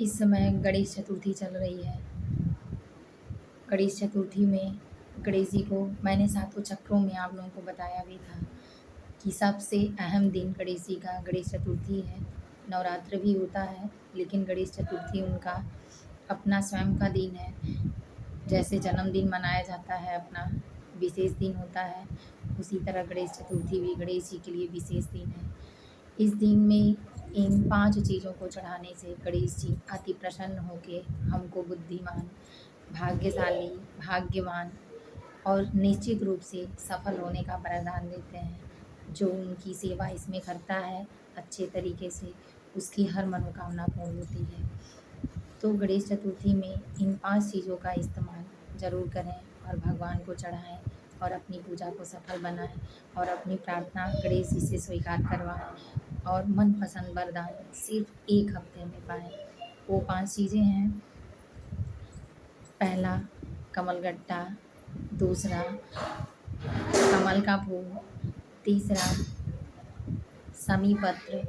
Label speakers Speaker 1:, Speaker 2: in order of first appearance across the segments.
Speaker 1: इस समय गणेश चतुर्थी चल रही है। गणेश चतुर्थी में गणेश जी को मैंने सातों चक्रों में आप लोगों को बताया भी था कि सबसे अहम दिन गणेश जी का गणेश चतुर्थी है। नवरात्र भी होता है, लेकिन गणेश चतुर्थी उनका अपना स्वयं का दिन है। जैसे जन्मदिन मनाया जाता है, अपना विशेष दिन होता है, उसी तरह गणेश चतुर्थी भी गणेश जी के लिए विशेष दिन है। इस दिन में इन 5 चीज़ों को चढ़ाने से गणेश जी अति प्रसन्न होके हमको बुद्धिमान, भाग्यशाली, भाग्यवान और निश्चित रूप से सफल होने का वरदान देते हैं। जो उनकी सेवा इसमें करता है अच्छे तरीके से, उसकी हर मनोकामना पूर्ण होती है। तो गणेश चतुर्थी में इन 5 चीज़ों का इस्तेमाल ज़रूर करें और भगवान को चढ़ाएँ और अपनी पूजा को सफल बनाएँ और अपनी प्रार्थना गणेश जी से स्वीकार करवाएँ और मनपसंद वरदान सिर्फ़ 1 हफ्ते में पाएँ। वो 5 चीज़ें हैं। पहला कमलगट्टा, दूसरा कमल का फूल, तीसरा समी पत्र,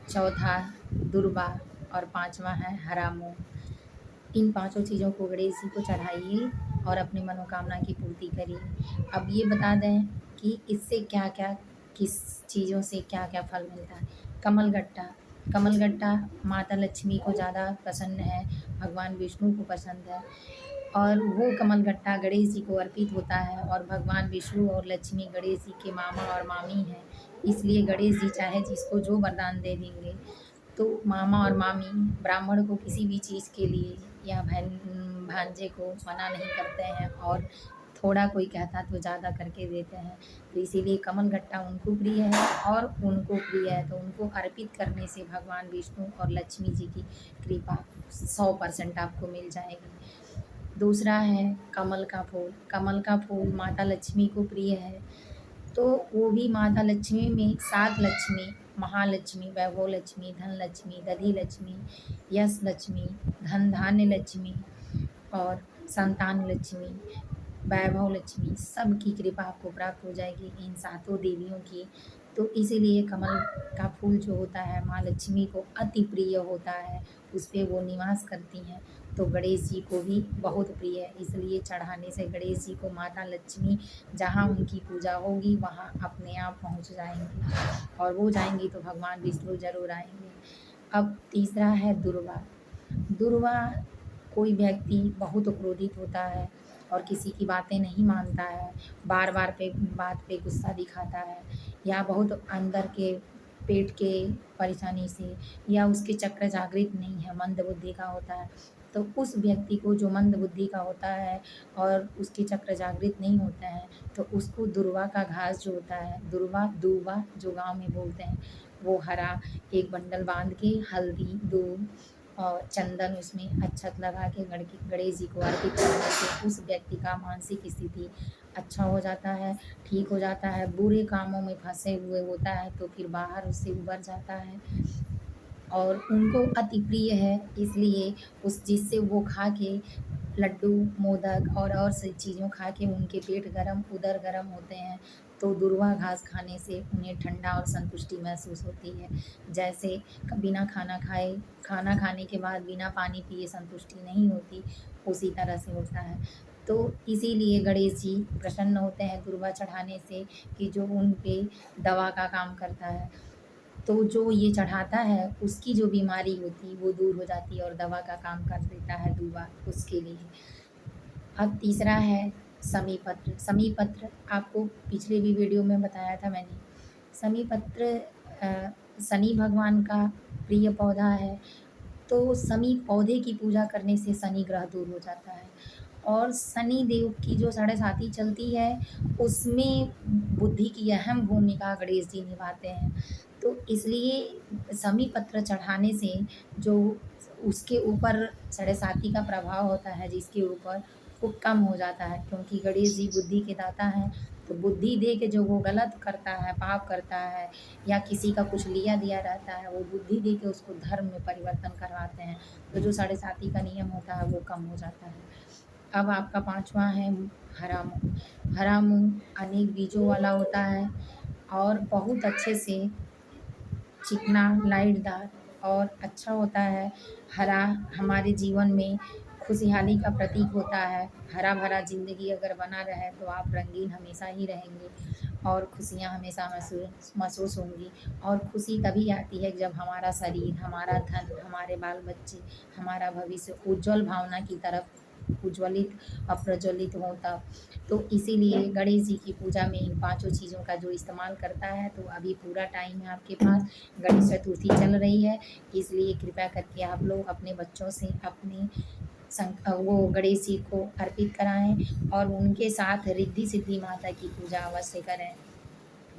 Speaker 1: चौथा दुर्वा और 5वां है हरा मूँग। इन 5 चीज़ों को गणेश जी को चढ़ाइए और अपनी मनोकामना की पूर्ति करिए। अब ये बता दें कि इससे क्या-क्या, किस चीज़ों से क्या-क्या फल मिलता है। कमलगट्टा माता लक्ष्मी को ज़्यादा पसंद है, भगवान विष्णु को पसंद है और वो कमलगट्टा गणेश जी को अर्पित होता है और भगवान विष्णु और लक्ष्मी गणेश जी के मामा और मामी हैं। इसलिए गणेश जी चाहे जिसको जो वरदान दे देंगे। तो मामा और मामी ब्राह्मण को किसी भी चीज़ के लिए या भांजे को मना नहीं करते हैं और थोड़ा कोई कहता तो ज़्यादा करके देते हैं। तो इसीलिए कमलगट्टा उनको प्रिय है और उनको प्रिय है, तो उनको अर्पित करने से भगवान विष्णु और लक्ष्मी जी की कृपा 100% आपको मिल जाएगी। दूसरा है कमल का फूल। कमल का फूल माता लक्ष्मी को प्रिय है, तो वो भी माता लक्ष्मी में 7 लक्ष्मी, महालक्ष्मी, वैभव लक्ष्मी, धन लक्ष्मी, दधि लक्ष्मी, यश लक्ष्मी, धन धान्य लक्ष्मी और संतान लक्ष्मी, वैभव लक्ष्मी, सबकी कृपा आपको प्राप्त हो जाएगी इन 7 देवियों की। तो इसीलिए कमल का फूल जो होता है माँ लक्ष्मी को अति प्रिय होता है, उस पे वो निवास करती हैं। तो गणेश जी को भी बहुत प्रिय है, इसलिए चढ़ाने से गणेश जी को माता लक्ष्मी जहाँ उनकी पूजा होगी वहाँ अपने आप पहुँच जाएँगी और वो जाएँगी तो भगवान विष्णु ज़रूर आएँगे। अब तीसरा है दुर्वा। दुर्वा कोई व्यक्ति बहुत क्रोधित होता है और किसी की बातें नहीं मानता है, बार-बार बात पे गुस्सा दिखाता है या बहुत अंदर के पेट के परेशानी से या उसके चक्र जागृत नहीं है, मंद बुद्धि का होता है। तो उस व्यक्ति को जो मंद बुद्धि का होता है और उसके चक्र जागृत नहीं होते हैं, तो उसको दुर्वा का घास जो होता है, दूबा जो गाँव में बोलते हैं, वो हरा एक बंडल बाँध के हल्दी, दूब और चंदन उसमें अक्षत लगा के गणेश जी को अर्पित करने से उस व्यक्ति का मानसिक स्थिति अच्छा हो जाता है, ठीक हो जाता है। बुरे कामों में फँसे हुए होता है तो फिर बाहर उससे उबर जाता है और उनको अति प्रिय है, इसलिए उस जिससे वो खा के लड्डू, मोदक और सी चीज़ों खा के उनके पेट गरम, उदर गरम होते हैं, तो दूर्वा घास खाने से उन्हें ठंडा और संतुष्टि महसूस होती है। जैसे बिना खाना खाए, खाना खाने के बाद बिना पानी पिए संतुष्टि नहीं होती, उसी तरह से होता है। तो इसीलिए गणेश जी प्रसन्न होते हैं दूर्वा चढ़ाने से कि जो उन पे दवा का काम करता है। तो जो ये चढ़ाता है उसकी जो बीमारी होती वो दूर हो जाती है और दवा का काम कर देता है दूबा उसके लिए। अब तीसरा है समी पत्र। समी पत्र आपको पिछले भी वीडियो में बताया था मैंने। समी पत्र शनि भगवान का प्रिय पौधा है, तो शनि पौधे की पूजा करने से शनि ग्रह दूर हो जाता है और शनि देव की जो साढ़े साती चलती है उसमें बुद्धि की अहम भूमिका गणेश जी निभाते हैं। तो इसलिए समी पत्र चढ़ाने से जो उसके ऊपर साढ़े साती का प्रभाव होता है जिसके ऊपर, वो कम हो जाता है, क्योंकि गणेश जी बुद्धि के दाता हैं। तो बुद्धि दे के जो वो गलत करता है, पाप करता है या किसी का कुछ लिया दिया रहता है, वो बुद्धि दे के उसको धर्म में परिवर्तन करवाते हैं। तो जो साढ़े साती का नियम होता है वो कम हो जाता है। अब आपका 5वां है हरा मूँग। हरा मूँग अनेक बीजों वाला होता है और बहुत अच्छे से चिकना, लाइटदार और अच्छा होता है। हरा हमारे जीवन में खुशहाली का प्रतीक होता है। हरा-भरा ज़िंदगी अगर बना रहे तो आप रंगीन हमेशा ही रहेंगे और खुशियाँ हमेशा महसूस होंगी। और खुशी तभी आती है जब हमारा शरीर, हमारा धन, हमारे बाल-बच्चे, हमारा भविष्य उज्ज्वल भावना की तरफ उज्ज्वलित और प्रज्वलित हो तब। तो इसीलिए गणेश जी की पूजा में इन पाँचों चीज़ों का जो इस्तेमाल करता है, तो अभी पूरा टाइम है आपके पास। गणेश चतुर्थी चल रही है, इसलिए कृपया करके आप लोग अपने बच्चों से अपने वो गणेश जी को अर्पित कराएँ और उनके साथ रिद्धि सिद्धि माता की पूजा अवश्य करें।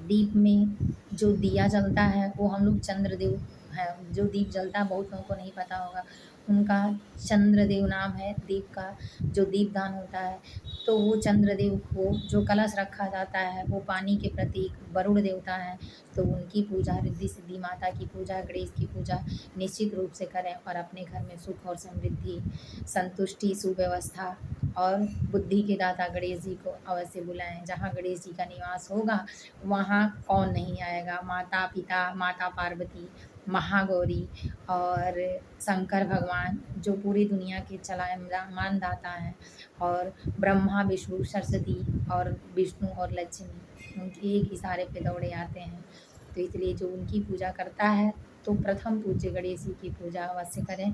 Speaker 1: दीप में जो दिया जलता है वो हम लोग चंद्रदेव है, जो दीप जलता है बहुत लोगों को नहीं पता होगा, उनका चंद्रदेव नाम है दीप का। जो दीपदान होता है तो वो चंद्रदेव को जो कलश रखा जाता है वो पानी के प्रतीक वरुण देवता हैं, तो उनकी पूजा, रिद्धि सिद्धि माता की पूजा, गणेश की पूजा निश्चित रूप से करें और अपने घर में सुख और समृद्धि, संतुष्टि, सुव्यवस्था और बुद्धि के दाता गणेश जी को अवश्य बुलाएं। जहाँ गणेश जी का निवास होगा वहाँ कौन नहीं आएगा। माता पिता, माता पार्वती, महागौरी और शंकर भगवान जो पूरी दुनिया के चलायमान दाता हैं, और ब्रह्मा, विष्णु, सरस्वती और विष्णु और लक्ष्मी उनके एक इशारे पे दौड़े आते हैं। तो इसलिए जो उनकी पूजा करता है तो प्रथम पूज्य गणेश जी की पूजा अवश्य करें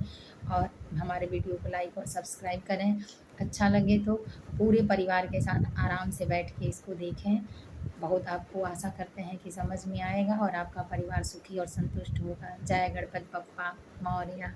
Speaker 1: और हमारे वीडियो को लाइक और सब्सक्राइब करें। अच्छा लगे तो पूरे परिवार के साथ आराम से बैठ के इसको देखें। बहुत आपको आशा करते हैं कि समझ में आएगा और आपका परिवार सुखी और संतुष्ट होगा। जय गणपति बप्पा मौर्य।